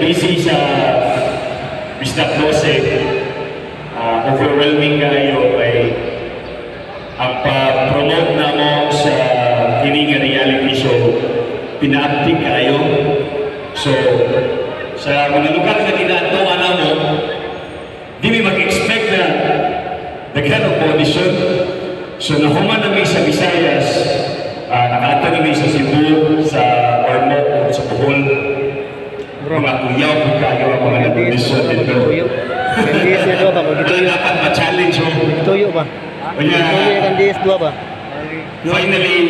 busy sa Bisdak 12, overwhelming kayo kay ang pa-promote na mo sa kining reality show, pina-uptick kayo. So, sa mga lugar na ginatuwa na mo, di may mag-expect na daghan of audition. So, nahuman na may sa Visayas, nakata na may sa Cebu, sa Ormoc, sa Bohol. Mga kuyaw po kayo ang mga nag-audition dito. Kandiis niya doon ba? Magituyo. Dapat ma-challenge mo. Magituyo ba? Magituyo yung kandiis doon ba? Finally,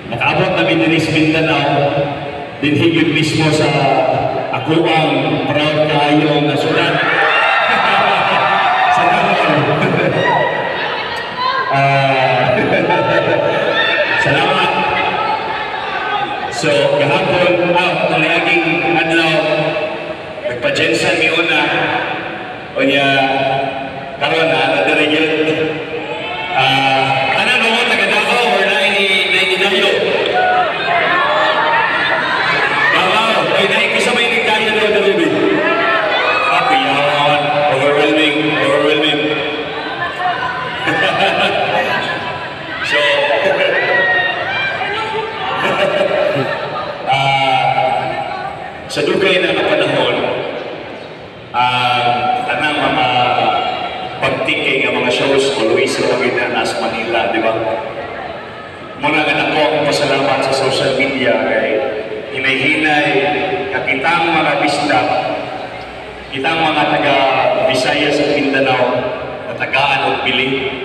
nakaabot namin din sa Mindanao. Dinhigit mismo sa ako ang proud kayo na sulat. Sa Davao. Salamat. So, kahapon, talaging adlaw, nagpa-jensan mi una. O niya, karon na, nadirigyan. Ano mo, taga Davao or naininayo? Davao, ay naikisabay ng kaya daw na lubi. Okay, yun. Overwhelming. So, sa dugay na panahon, tanang mga pagtikay ng mga shows always sa Paginanas, Manila, di ba? Muna nga ako ang pasalamat sa social media kay hinay-hinay kakitang mga bisdak, kitang mga taga Visayas at Mindanao na tagaan o pili.